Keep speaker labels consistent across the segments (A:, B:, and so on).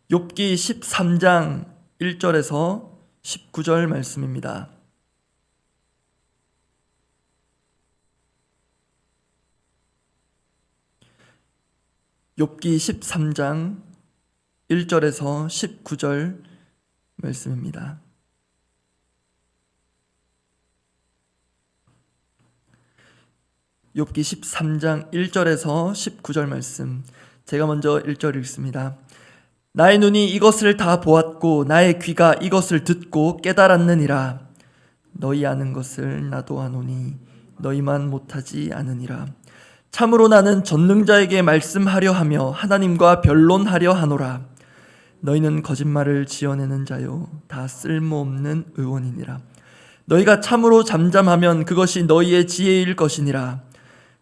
A: 욥기 13장 1절에서 19절 말씀입니다. 욥기 13장 1절에서 19절 말씀입니다. 욥기 13장 1절에서 19절 말씀, 제가 먼저 1절 읽습니다. 나의 눈이 이것을 다 보았고 나의 귀가 이것을 듣고 깨달았느니라. 너희 아는 것을 나도 아노니 너희만 못하지 않으니라. 참으로 나는 전능자에게 말씀하려 하며 하나님과 변론하려 하노라. 너희는 거짓말을 지어내는 자요 다 쓸모없는 의원이니라. 너희가 참으로 잠잠하면 그것이 너희의 지혜일 것이니라.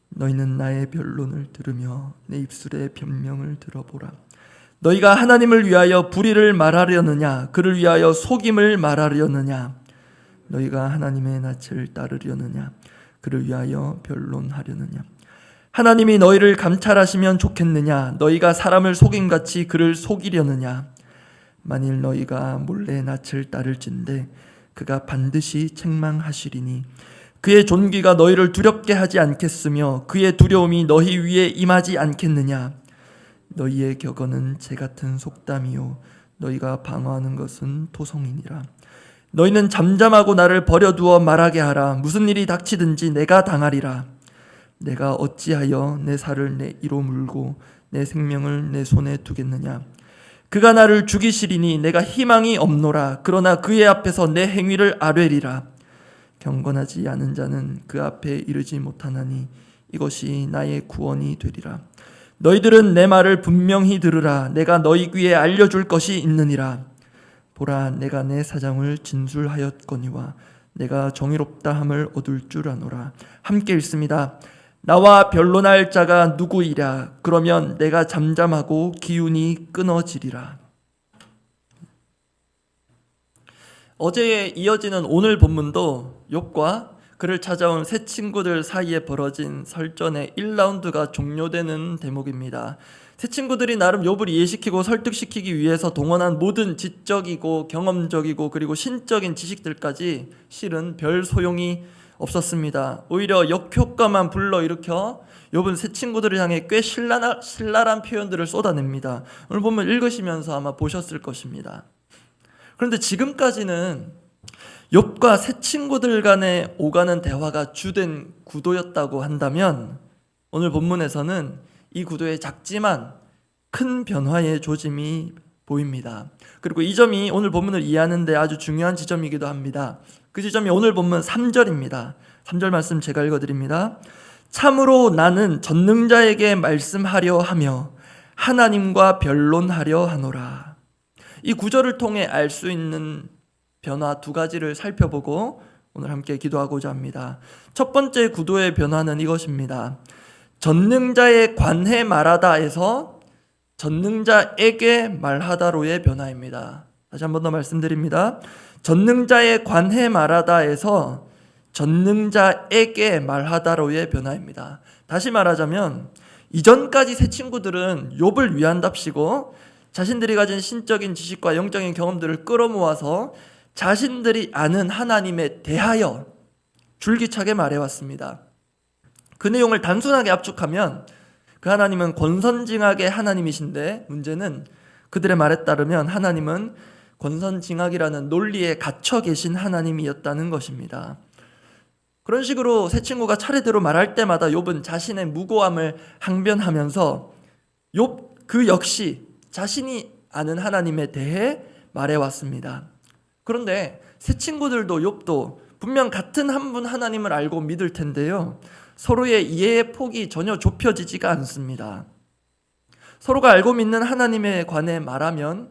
A: 너희는 나의 변론을 들으며 내 입술의 변명을 들어보라. 너희가 하나님을 위하여 불의를 말하려느냐 그를 위하여 속임을 말하려느냐. 너희가 하나님의 낯을 따르려느냐 그를 위하여 변론하려느냐. 하나님이 너희를 감찰하시면 좋겠느냐 너희가 사람을 속임같이 그를 속이려느냐. 만일 너희가 몰래 낯을 따를진대 그가 반드시 책망하시리니 그의 존귀가 너희를 두렵게 하지 않겠으며 그의 두려움이 너희 위에 임하지 않겠느냐. 너희의 격언은 재같은 속담이요 너희가 방어하는 것은 토성이니라. 너희는 잠잠하고 나를 버려두어 말하게 하라. 무슨 일이 닥치든지 내가 당하리라. 내가 어찌하여 내 살을 내 이로 물고 내 생명을 내 손에 두겠느냐. 그가 나를 죽이시리니 내가 희망이 없노라. 그러나 그의 앞에서 내 행위를 아뢰리라. 경건하지 않은 자는 그 앞에 이르지 못하나니 이것이 나의 구원이 되리라. 너희들은 내 말을 분명히 들으라. 내가 너희 귀에 알려줄 것이 있느니라. 보라, 내가 내 사정을 진술하였거니와 내가 정의롭다 함을 얻을 줄 아노라. 함께 읽습니다. 나와 변론할 자가 누구이랴. 그러면 내가 잠잠하고 기운이 끊어지리라. 어제에 이어지는 오늘 본문도 욥과 그를 찾아온 새 친구들 사이에 벌어진 설전의 1라운드가 종료되는 대목입니다. 새 친구들이 나름 욥을 이해시키고 설득시키기 위해서 동원한 모든 지적이고 경험적이고 그리고 신적인 지식들까지 실은 별 소용이 없었습니다. 오히려 역효과만 불러일으켜 욥은 새 친구들을 향해 꽤 신랄한 표현들을 쏟아냅니다. 오늘 보면 읽으시면서 아마 보셨을 것입니다. 그런데 지금까지는 욥과 새 친구들 간에 오가는 대화가 주된 구도였다고 한다면 오늘 본문에서는 이 구도의 작지만 큰 변화의 조짐이 보입니다. 그리고 이 점이 오늘 본문을 이해하는 데 아주 중요한 지점이기도 합니다. 그 지점이 오늘 본문 3절입니다. 3절 말씀 제가 읽어드립니다. 참으로 나는 전능자에게 말씀하려 하며 하나님과 변론하려 하노라. 이 구절을 통해 알 수 있는 변화 두 가지를 살펴보고 오늘 함께 기도하고자 합니다. 첫 번째 구도의 변화는 이것입니다. 전능자에 관해 말하다에서 전능자에게 말하다로의 변화입니다. 다시 한 번 더 말씀드립니다. 전능자에 관해 말하다에서 전능자에게 말하다로의 변화입니다. 다시 말하자면 이전까지 새 친구들은 욥을 위한답시고 자신들이 가진 신적인 지식과 영적인 경험들을 끌어모아서 자신들이 아는 하나님에 대하여 줄기차게 말해왔습니다. 그 내용을 단순하게 압축하면 그 하나님은 권선징악의 하나님이신데 문제는 그들의 말에 따르면 하나님은 권선징악이라는 논리에 갇혀 계신 하나님이었다는 것입니다. 그런 식으로 새 친구가 차례대로 말할 때마다 욥은 자신의 무고함을 항변하면서 욥 그 역시 자신이 아는 하나님에 대해 말해왔습니다. 그런데 새 친구들도 욥도 분명 같은 한 분 하나님을 알고 믿을 텐데요. 서로의 이해의 폭이 전혀 좁혀지지가 않습니다. 서로가 알고 믿는 하나님에 관해 말하면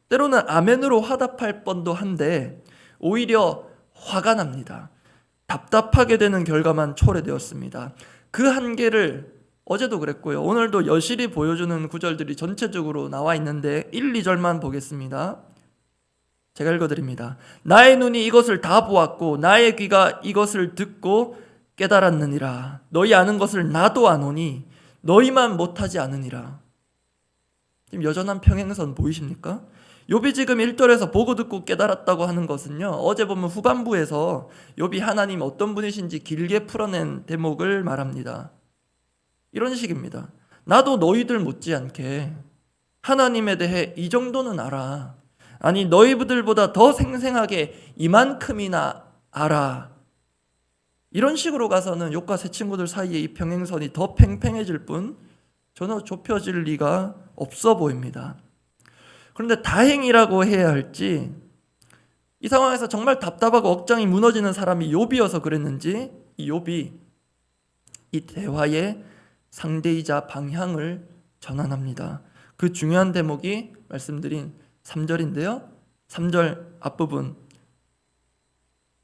A: 때로는 아멘으로 화답할 뻔도 한데 오히려 화가 납니다. 답답하게 되는 결과만 초래되었습니다. 그 한계를 어제도 그랬고요. 오늘도 여실히 보여주는 구절들이 전체적으로 나와 있는데 1, 2절만 보겠습니다. 제가 읽어드립니다. 나의 눈이 이것을 다 보았고 나의 귀가 이것을 듣고 깨달았느니라. 너희 아는 것을 나도 아노니 너희만 못하지 않으니라. 지금 여전한 평행선 보이십니까? 욥이 지금 1절에서 보고 듣고 깨달았다고 하는 것은요, 어제 보면 후반부에서 욥이 하나님 어떤 분이신지 길게 풀어낸 대목을 말합니다. 이런 식입니다. 나도 너희들 못지않게 하나님에 대해 이 정도는 알아. 아니 너희들보다 더 생생하게 이만큼이나 알아. 이런 식으로 가서는 욥과 새 친구들 사이에 이 평행선이 더 팽팽해질 뿐 전혀 좁혀질 리가 없어 보입니다. 그런데 다행이라고 해야 할지, 이 상황에서 정말 답답하고 억장이 무너지는 사람이 욥이어서 그랬는지 이 욥이 이 대화의 상대이자 방향을 전환합니다. 그 중요한 대목이 말씀드린 3절인데요. 3절 앞부분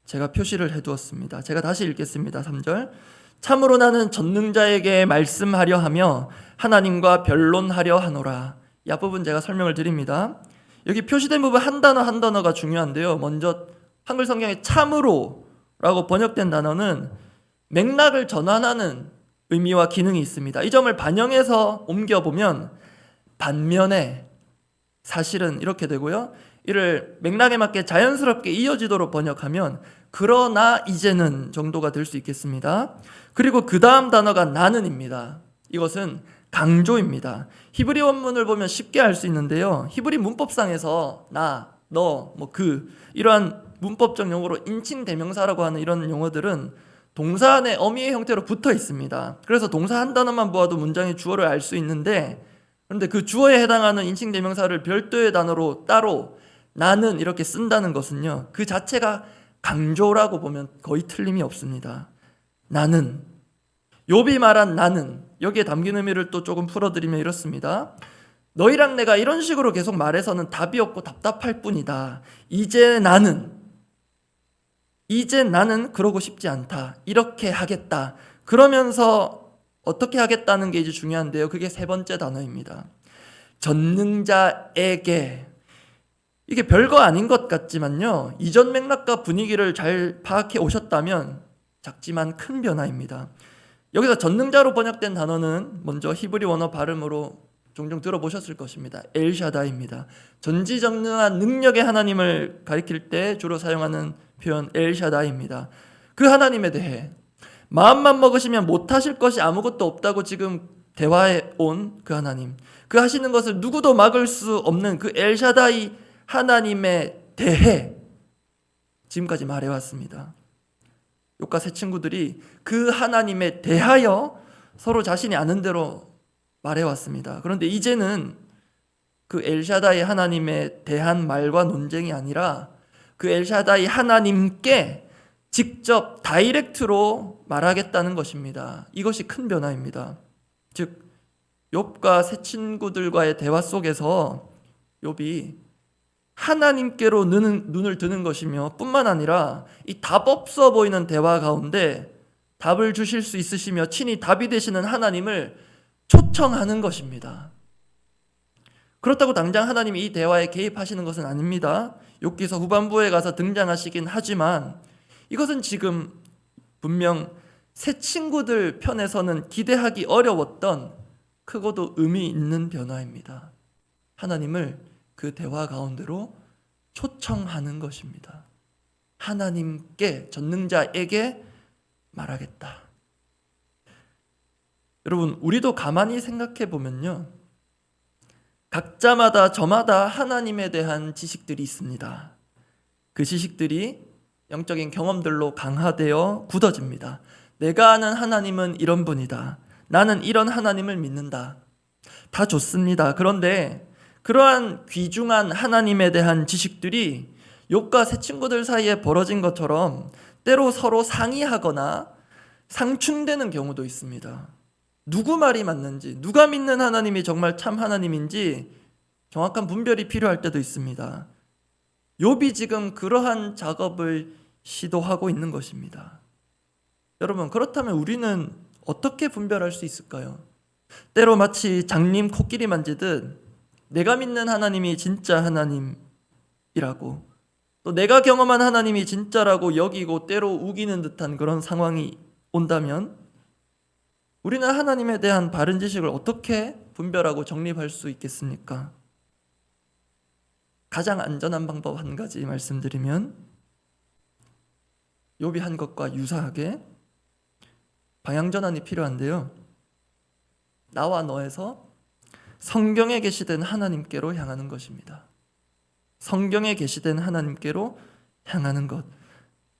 A: 제가 표시를 해두었습니다. 제가 다시 읽겠습니다. 3절. 참으로 나는 전능자에게 말씀하려 하며 하나님과 변론하려 하노라. 이 앞부분 제가 설명을 드립니다. 여기 표시된 부분 한 단어 한 단어가 중요한데요. 먼저 한글 성경에 참으로 라고 번역된 단어는 맥락을 전환하는 의미와 기능이 있습니다. 이 점을 반영해서 옮겨보면 반면에, 사실은 이렇게 되고요. 이를 맥락에 맞게 자연스럽게 이어지도록 번역하면 그러나 이제는 정도가 될 수 있겠습니다. 그리고 그 다음 단어가 나는입니다. 이것은 강조입니다. 히브리 원문을 보면 쉽게 알 수 있는데요. 히브리 문법상에서 나, 너, 그 이러한 문법적 용어로 인칭 대명사라고 하는 이런 용어들은 동사 안에 어미의 형태로 붙어 있습니다. 그래서 동사 한 단어만 보아도 문장의 주어를 알 수 있는데, 그런데 그 주어에 해당하는 인칭 대명사를 별도의 단어로 따로 나는 이렇게 쓴다는 것은요, 그 자체가 강조라고 보면 거의 틀림이 없습니다. 나는, 욥이 말한 나는, 여기에 담긴 의미를 또 조금 풀어드리면 이렇습니다. 너희랑 내가 이런 식으로 계속 말해서는 답이 없고 답답할 뿐이다. 이제 나는 그러고 싶지 않다. 이렇게 하겠다. 그러면서 어떻게 하겠다는 게 이제 중요한데요. 그게 세 번째 단어입니다. 전능자에게. 이게 별거 아닌 것 같지만요, 이전 맥락과 분위기를 잘 파악해 오셨다면 작지만 큰 변화입니다. 여기서 전능자로 번역된 단어는 먼저 히브리 원어 발음으로 종종 들어보셨을 것입니다. 엘샤다입니다. 전지전능한 능력의 하나님을 가리킬 때 주로 사용하는 표현 엘샤다입니다. 그 하나님에 대해 마음만 먹으시면 못하실 것이 아무것도 없다고 지금 대화해 온 그 하나님, 그 하시는 것을 누구도 막을 수 없는 그 엘샤다이 하나님에 대해 지금까지 말해왔습니다. 욥과 새 친구들이 그 하나님에 대하여 서로 자신이 아는 대로 말해왔습니다. 그런데 이제는 그 엘샤다이 하나님에 대한 말과 논쟁이 아니라 그 엘샤다이 하나님께 직접 다이렉트로 말하겠다는 것입니다. 이것이 큰 변화입니다. 즉 욥과 새 친구들과의 대화 속에서 욥이 하나님께로 눈을 드는 것이며, 뿐만 아니라 이 답 없어 보이는 대화 가운데 답을 주실 수 있으시며 친히 답이 되시는 하나님을 초청하는 것입니다. 그렇다고 당장 하나님이 이 대화에 개입하시는 것은 아닙니다. 욥기서 후반부에 가서 등장하시긴 하지만 이것은 지금 분명 새 친구들 편에서는 기대하기 어려웠던 크고도 의미 있는 변화입니다. 하나님을 그 대화 가운데로 초청하는 것입니다. 하나님께, 전능자에게 말하겠다. 여러분, 우리도 가만히 생각해 보면요, 각자마다 저마다 하나님에 대한 지식들이 있습니다. 그 지식들이 영적인 경험들로 강화되어 굳어집니다. 내가 아는 하나님은 이런 분이다. 나는 이런 하나님을 믿는다. 다 좋습니다. 그런데 그러한 귀중한 하나님에 대한 지식들이 욥과 새 친구들 사이에 벌어진 것처럼 때로 서로 상의하거나 상충되는 경우도 있습니다. 누구 말이 맞는지, 누가 믿는 하나님이 정말 참 하나님인지 정확한 분별이 필요할 때도 있습니다. 욥이 지금 그러한 작업을 시도하고 있는 것입니다. 여러분, 그렇다면 우리는 어떻게 분별할 수 있을까요? 때로 마치 장님 코끼리 만지듯 내가 믿는 하나님이 진짜 하나님이라고, 또 내가 경험한 하나님이 진짜라고 여기고 때로 우기는 듯한 그런 상황이 온다면 우리는 하나님에 대한 바른 지식을 어떻게 분별하고 정립할 수 있겠습니까? 가장 안전한 방법 한 가지 말씀드리면, 욥이 한 것과 유사하게 방향전환이 필요한데요, 나와 너에서 성경에 계시된 하나님께로 향하는 것입니다. 성경에 계시된 하나님께로 향하는 것.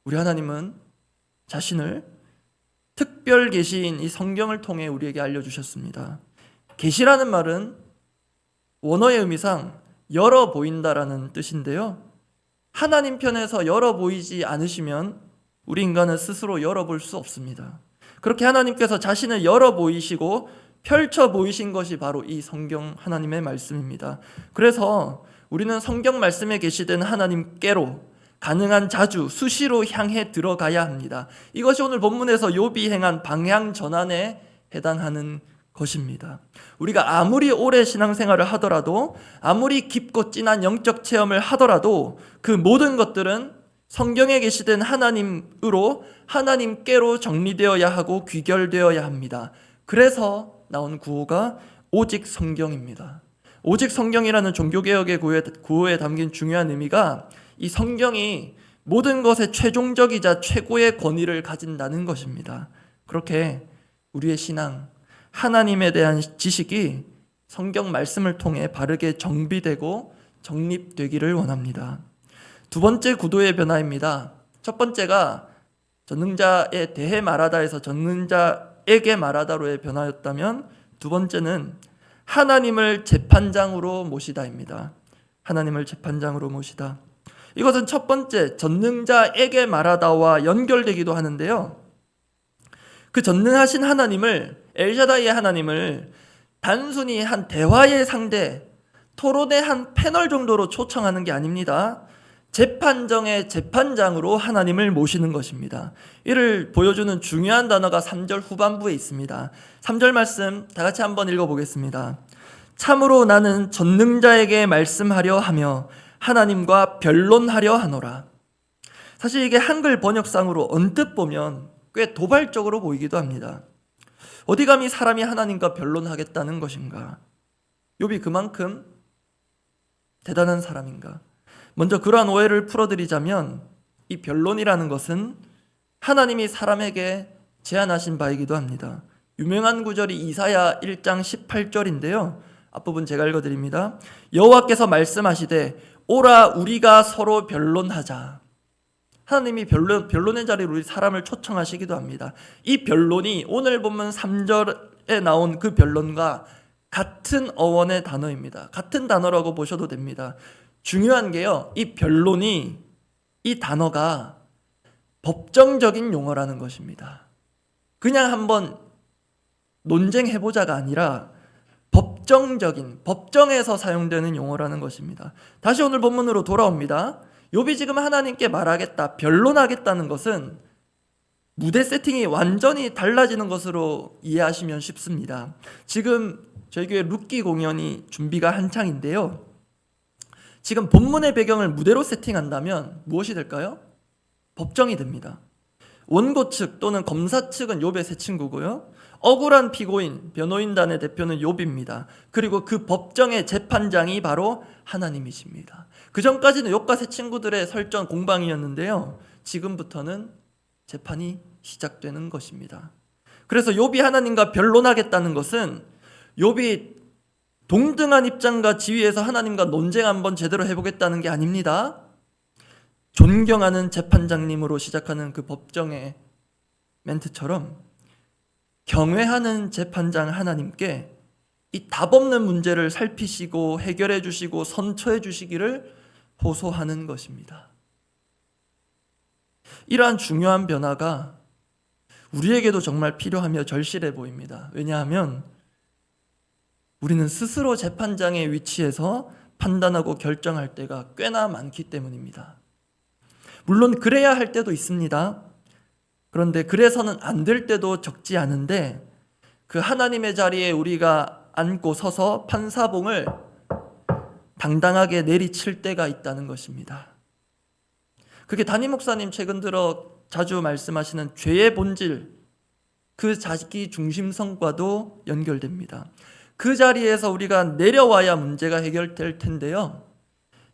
A: 우리 하나님은 자신을 특별 계시인 이 성경을 통해 우리에게 알려주셨습니다. 계시라는 말은 원어의 의미상 열어 보인다라는 뜻인데요, 하나님 편에서 열어 보이지 않으시면 우리 인간은 스스로 열어볼 수 없습니다. 그렇게 하나님께서 자신을 열어 보이시고 펼쳐 보이신 것이 바로 이 성경 하나님의 말씀입니다. 그래서 우리는 성경 말씀에 계시된 하나님께로 가능한 자주 수시로 향해 들어가야 합니다. 이것이 오늘 본문에서 욥이 행한 방향 전환에 해당하는 것입니다. 우리가 아무리 오래 신앙생활을 하더라도, 아무리 깊고 진한 영적 체험을 하더라도 그 모든 것들은 성경에 계시된 하나님으로, 하나님께로 정리되어야 하고 귀결되어야 합니다. 그래서 나온 구호가 오직 성경입니다. 오직 성경이라는 종교개혁의 구호에 담긴 중요한 의미가 이 성경이 모든 것의 최종적이자 최고의 권위를 가진다는 것입니다. 그렇게 우리의 신앙, 하나님에 대한 지식이 성경 말씀을 통해 바르게 정비되고 정립되기를 원합니다. 두 번째 구도의 변화입니다. 첫 번째가 전능자에 대해 말하다에서 전능자에게 말하다로의 변화였다면, 두 번째는 하나님을 재판장으로 모시다입니다. 하나님을 재판장으로 모시다. 이것은 첫 번째 전능자에게 말하다와 연결되기도 하는데요, 그 전능하신 하나님을, 엘샤다이의 하나님을 단순히 한 대화의 상대, 토론의 한 패널 정도로 초청하는 게 아닙니다. 재판정의 재판장으로 하나님을 모시는 것입니다. 이를 보여주는 중요한 단어가 3절 후반부에 있습니다. 3절 말씀 다 같이 한번 읽어보겠습니다. 참으로 나는 전능자에게 말씀하려 하며 하나님과 변론하려 하노라. 사실 이게 한글 번역상으로 언뜻 보면 꽤 도발적으로 보이기도 합니다. 어디 감히 사람이 하나님과 변론하겠다는 것인가? 욥이 그만큼 대단한 사람인가? 먼저 그러한 오해를 풀어드리자면, 이 변론이라는 것은 하나님이 사람에게 제안하신 바이기도 합니다. 유명한 구절이 이사야 1장 18절인데요 앞부분 제가 읽어드립니다. 여호와께서 말씀하시되 오라 우리가 서로 변론하자. 하나님이 변론의 자리로 우리 사람을 초청하시기도 합니다. 이 변론이 오늘 본문 3절에 나온 그 변론과 같은 어원의 단어입니다. 같은 단어라고 보셔도 됩니다. 중요한 게요, 이 변론이, 이 단어가 법정적인 용어라는 것입니다. 그냥 한번 논쟁해보자가 아니라 법정적인, 법정에서 사용되는 용어라는 것입니다. 다시 오늘 본문으로 돌아옵니다. 욥이 지금 하나님께 말하겠다, 변론하겠다는 것은 무대 세팅이 완전히 달라지는 것으로 이해하시면 쉽습니다. 지금 저희 교회 룻기 공연이 준비가 한창인데요, 지금 본문의 배경을 무대로 세팅한다면 무엇이 될까요? 법정이 됩니다. 원고 측 또는 검사 측은 욥의 세 친구고요, 억울한 피고인, 변호인단의 대표는 욥입니다. 그리고 그 법정의 재판장이 바로 하나님이십니다. 그 전까지는 욥과 세 친구들의 설전 공방이었는데요, 지금부터는 재판이 시작되는 것입니다. 그래서 욥이 하나님과 변론하겠다는 것은 욥이 동등한 입장과 지위에서 하나님과 논쟁 한번 제대로 해보겠다는 게 아닙니다. 존경하는 재판장님으로 시작하는 그 법정의 멘트처럼 경외하는 재판장 하나님께 이 답없는 문제를 살피시고 해결해 주시고 선처해 주시기를 호소하는 것입니다. 이러한 중요한 변화가 우리에게도 정말 필요하며 절실해 보입니다. 왜냐하면 우리는 스스로 재판장의 위치에서 판단하고 결정할 때가 꽤나 많기 때문입니다. 물론 그래야 할 때도 있습니다. 그런데 그래서는 안 될 때도 적지 않은데, 그 하나님의 자리에 우리가 앉고 서서 판사봉을 당당하게 내리칠 때가 있다는 것입니다. 그게 담임 목사님 최근 들어 자주 말씀하시는 죄의 본질, 그 자기 중심성과도 연결됩니다. 그 자리에서 우리가 내려와야 문제가 해결될 텐데요.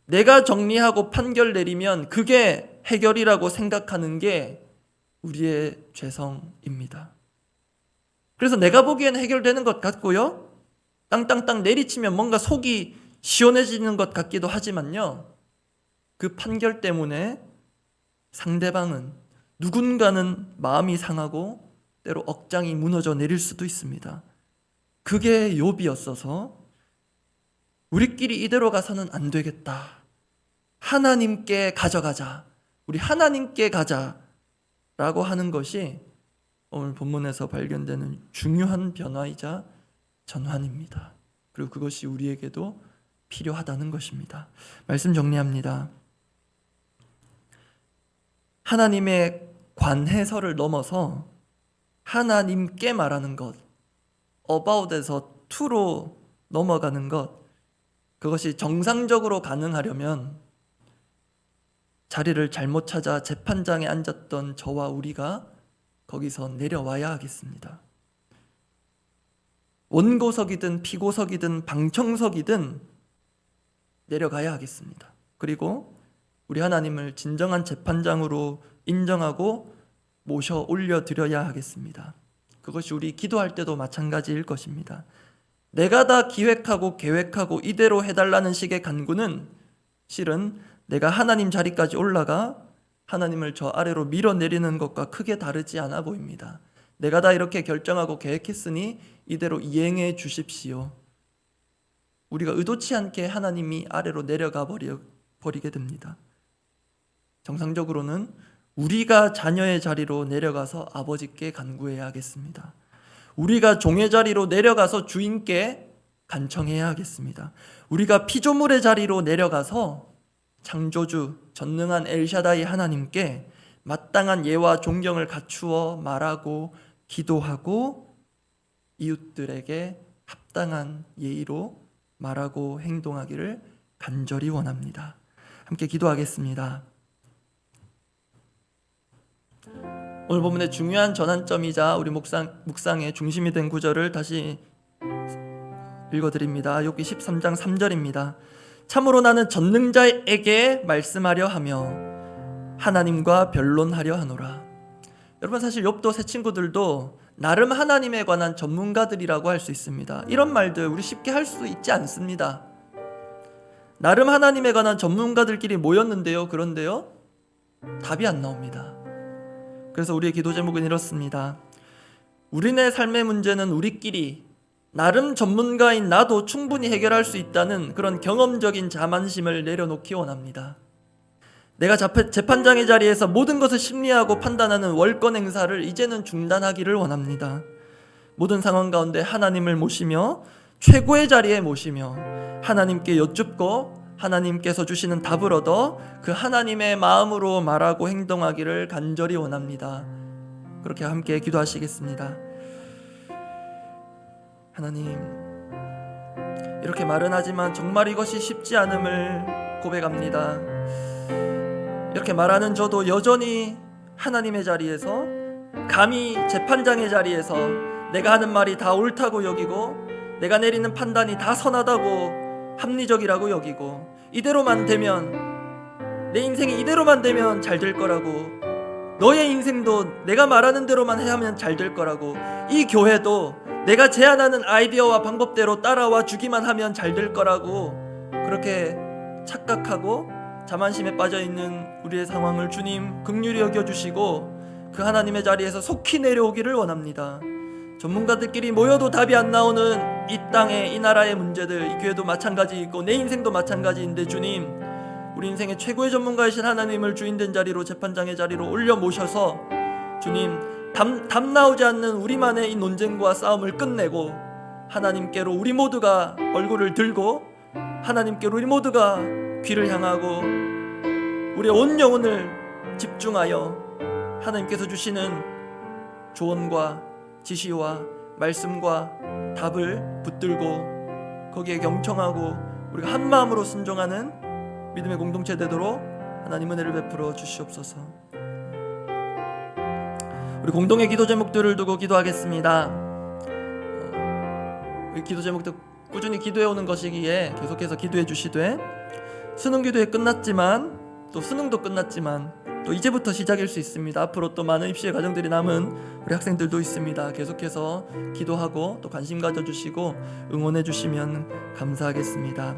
A: 내가 정리하고 판결 내리면 그게 해결이라고 생각하는 게 우리의 죄성입니다. 그래서 내가 보기엔 해결되는 것 같고요. 땅땅땅 내리치면 뭔가 속이 시원해지는 것 같기도 하지만요. 그 판결 때문에 상대방은 누군가는 마음이 상하고 때로 억장이 무너져 내릴 수도 있습니다. 그게 욥이었어서 우리끼리 이대로 가서는 안 되겠다. 하나님께 가져가자. 우리 하나님께 가자라고 하는 것이 오늘 본문에서 발견되는 중요한 변화이자 전환입니다. 그리고 그것이 우리에게도 필요하다는 것입니다. 말씀 정리합니다. 하나님의 관해서를 넘어서 하나님께 말하는 것, about에서 to로 넘어가는 것, 그것이 정상적으로 가능하려면 자리를 잘못 찾아 재판장에 앉았던 저와 우리가 거기서 내려와야 하겠습니다. 원고석이든 피고석이든 방청석이든 내려가야 하겠습니다. 그리고 우리 하나님을 진정한 재판장으로 인정하고 모셔 올려드려야 하겠습니다. 그것이 우리 기도할 때도 마찬가지일 것입니다. 내가 다 기획하고 계획하고 이대로 해달라는 식의 간구는 실은 내가 하나님 자리까지 올라가 하나님을 저 아래로 밀어내리는 것과 크게 다르지 않아 보입니다. 내가 다 이렇게 결정하고 계획했으니 이대로 이행해 주십시오. 우리가 의도치 않게 하나님이 아래로 내려가 버리게 됩니다. 정상적으로는 우리가 자녀의 자리로 내려가서 아버지께 간구해야 하겠습니다. 우리가 종의 자리로 내려가서 주인께 간청해야 하겠습니다. 우리가 피조물의 자리로 내려가서 창조주 전능한 엘샤다이 하나님께 마땅한 예와 존경을 갖추어 말하고 기도하고 이웃들에게 합당한 예의로 말하고 행동하기를 간절히 원합니다. 함께 기도하겠습니다. 오늘 본문의 중요한 전환점이자 우리 묵상의 중심이 된 구절을 다시 읽어드립니다. 욥기 13장 3절입니다. 참으로 나는 전능자에게 말씀하려 하며 하나님과 변론하려 하노라. 여러분, 사실 욥도 새 친구들도 나름 하나님에 관한 전문가들이라고 할 수 있습니다. 이런 말들 우리 쉽게 할 수 있지 않습니다. 나름 하나님에 관한 전문가들끼리 모였는데요. 그런데요, 답이 안 나옵니다. 그래서 우리의 기도 제목은 이렇습니다. 우리네 삶의 문제는 우리끼리 나름 전문가인 나도 충분히 해결할 수 있다는 그런 경험적인 자만심을 내려놓기 원합니다. 내가 재판장의 자리에서 모든 것을 심리하고 판단하는 월권 행사를 이제는 중단하기를 원합니다. 모든 상황 가운데 하나님을 모시며 최고의 자리에 모시며 하나님께 여쭙고 하나님께서 주시는 답을 얻어 그 하나님의 마음으로 말하고 행동하기를 간절히 원합니다. 그렇게 함께 기도하시겠습니다. 하나님, 이렇게 말은 하지만 정말 이것이 쉽지 않음을 고백합니다. 이렇게 말하는 저도 여전히 하나님의 자리에서, 감히 재판장의 자리에서 내가 하는 말이 다 옳다고 여기고 내가 내리는 판단이 다 선하다고 합리적이라고 여기고 이대로만 되면, 내 인생이 이대로만 되면 잘 될 거라고, 너의 인생도 내가 말하는 대로만 하면 잘 될 거라고, 이 교회도 내가 제안하는 아이디어와 방법대로 따라와 주기만 하면 잘 될 거라고 그렇게 착각하고 자만심에 빠져있는 우리의 상황을 주님 긍휼히 여겨주시고 그 하나님의 자리에서 속히 내려오기를 원합니다. 전문가들끼리 모여도 답이 안 나오는 이 땅의 이 나라의 문제들, 이 교회도 마찬가지이고 내 인생도 마찬가지인데 주님, 우리 인생의 최고의 전문가이신 하나님을 주인된 자리로, 재판장의 자리로 올려 모셔서 주님, 답 나오지 않는 우리만의 이 논쟁과 싸움을 끝내고 하나님께로 우리 모두가 얼굴을 들고 하나님께로 우리 모두가 귀를 향하고 우리의 온 영혼을 집중하여 하나님께서 주시는 조언과 지시와 말씀과 답을 붙들고 거기에 경청하고 우리가 한 마음으로 순종하는 믿음의 공동체 되도록 하나님 은혜를 베풀어 주시옵소서. 우리 공동의 기도 제목들을 두고 기도하겠습니다. 기도 제목도 꾸준히 기도해 오는 것이기에 계속해서 기도해 주시되, 수능 기도회 끝났지만 또 수능도 끝났지만 또 이제부터 시작일 수 있습니다. 앞으로 또 많은 입시의 과정들이 남은 우리 학생들도 있습니다. 계속해서 기도하고 또 관심 가져주시고 응원해 주시면 감사하겠습니다.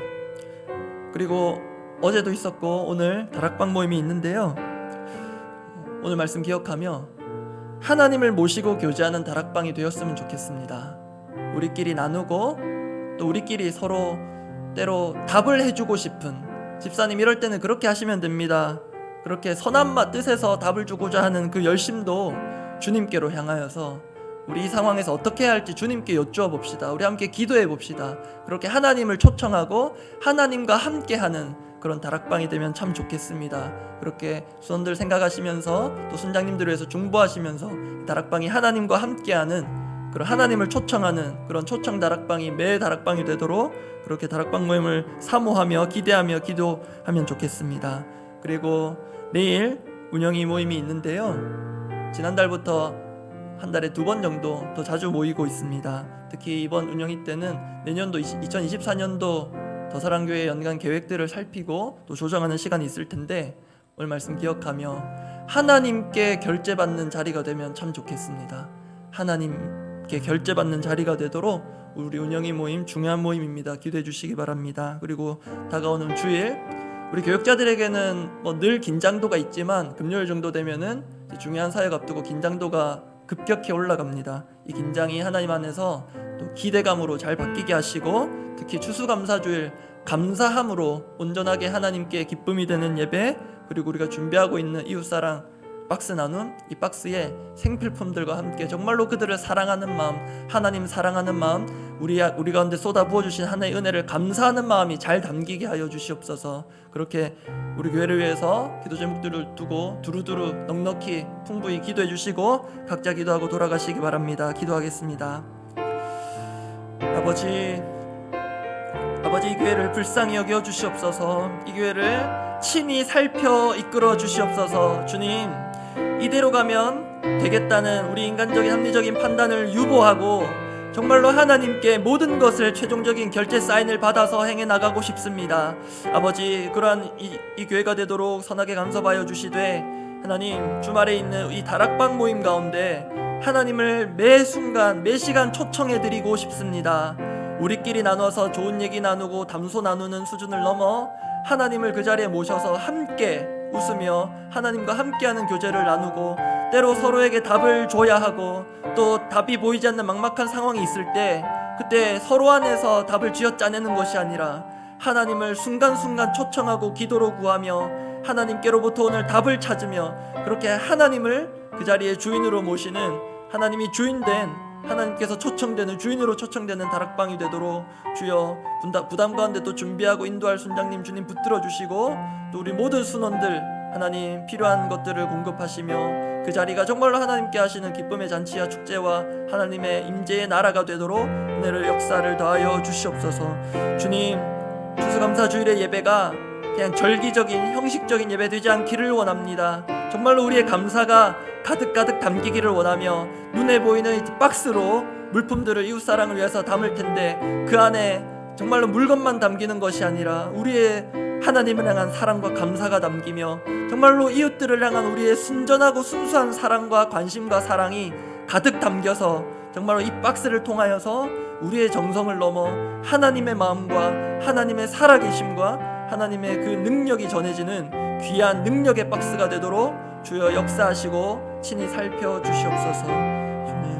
A: 그리고 어제도 있었고 오늘 다락방 모임이 있는데요, 오늘 말씀 기억하며 하나님을 모시고 교제하는 다락방이 되었으면 좋겠습니다. 우리끼리 나누고 또 우리끼리 서로 때로 답을 해주고 싶은, 집사님 이럴 때는 그렇게 하시면 됩니다, 그렇게 선한 뜻에서 답을 주고자 하는 그 열심도 주님께로 향하여서 우리 이 상황에서 어떻게 해야 할지 주님께 여쭈어 봅시다. 우리 함께 기도해 봅시다. 그렇게 하나님을 초청하고 하나님과 함께하는 그런 다락방이 되면 참 좋겠습니다. 그렇게 수원들 생각하시면서 또 순장님들을 위해서 중보하시면서 다락방이 하나님과 함께하는 그런 하나님을 초청하는 그런 초청 다락방이 매 다락방이 되도록 그렇게 다락방 모임을 사모하며 기대하며 기도하면 좋겠습니다. 그리고 내일 운영이 모임이 있는데요, 지난달부터 한 달에 2번 정도 더 자주 모이고 있습니다. 특히 이번 운영이 때는 내년도 2024년도 더사랑교회 연간 계획들을 살피고 또 조정하는 시간이 있을 텐데, 오늘 말씀 기억하며 하나님께 결제받는 자리가 되면 참 좋겠습니다. 하나님께 결제받는 자리가 되도록 우리 운영이 모임 중요한 모임입니다. 기도해 주시기 바랍니다. 그리고 다가오는 주일, 우리 교역자들에게는 늘 긴장도가 있지만 금요일 정도 되면은 중요한 사역 앞두고 긴장도가 급격히 올라갑니다. 이 긴장이 하나님 안에서 또 기대감으로 잘 바뀌게 하시고, 특히 추수감사주일 감사함으로 온전하게 하나님께 기쁨이 되는 예배, 그리고 우리가 준비하고 있는 이웃사랑 박스 나눔, 이 박스에 생필품들과 함께 정말로 그들을 사랑하는 마음, 하나님 사랑하는 마음, 우리 가운데 쏟아 부어주신 하나님의 은혜를 감사하는 마음이 잘 담기게 하여 주시옵소서. 그렇게 우리 교회를 위해서 기도 제목들을 두고 두루두루 넉넉히 풍부히 기도해 주시고 각자 기도하고 돌아가시기 바랍니다. 기도하겠습니다. 아버지, 이 교회를 불쌍히 여겨 주시옵소서. 이 교회를 친히 살펴 이끌어 주시옵소서. 주님, 이대로 가면 되겠다는 우리 인간적인 합리적인 판단을 유보하고 정말로 하나님께 모든 것을 최종적인 결제 사인을 받아서 행해 나가고 싶습니다. 아버지, 그러한 이 교회가 되도록 선하게 간섭하여 주시되, 하나님, 주말에 있는 이 다락방 모임 가운데 하나님을 매 순간 매 시간 초청해 드리고 싶습니다. 우리끼리 나눠서 좋은 얘기 나누고 담소 나누는 수준을 넘어 하나님을 그 자리에 모셔서 함께 웃으며 하나님과 함께하는 교제를 나누고, 때로 서로에게 답을 줘야 하고 또 답이 보이지 않는 막막한 상황이 있을 때 그때 서로 안에서 답을 쥐어짜내는 것이 아니라 하나님을 순간순간 초청하고 기도로 구하며 하나님께로부터 오늘 답을 찾으며, 그렇게 하나님을 그 자리에 주인으로 모시는, 하나님이 주인된, 하나님께서 초청되는, 주인으로 초청되는 다락방이 되도록 주여 부담 가운데 또 준비하고 인도할 순장님 주님 붙들어 주시고, 또 우리 모든 순원들 하나님 필요한 것들을 공급하시며 그 자리가 정말로 하나님께 하시는 기쁨의 잔치와 축제와 하나님의 임재의 나라가 되도록 은혜를 역사를 더하여 주시옵소서. 주님, 추수감사주일의 예배가 그냥 절기적인 형식적인 예배 되지 않기를 원합니다. 정말로 우리의 감사가 가득가득 담기기를 원하며 눈에 보이는 이 박스로 물품들을 이웃사랑을 위해서 담을 텐데, 그 안에 정말로 물건만 담기는 것이 아니라 우리의 하나님을 향한 사랑과 감사가 담기며 정말로 이웃들을 향한 우리의 순전하고 순수한 사랑과 관심과 사랑이 가득 담겨서 정말로 이 박스를 통하여서 우리의 정성을 넘어 하나님의 마음과 하나님의 살아계심과 하나님의 그 능력이 전해지는 귀한 능력의 박스가 되도록 주여 역사하시고 친히 살펴주시옵소서. 주님.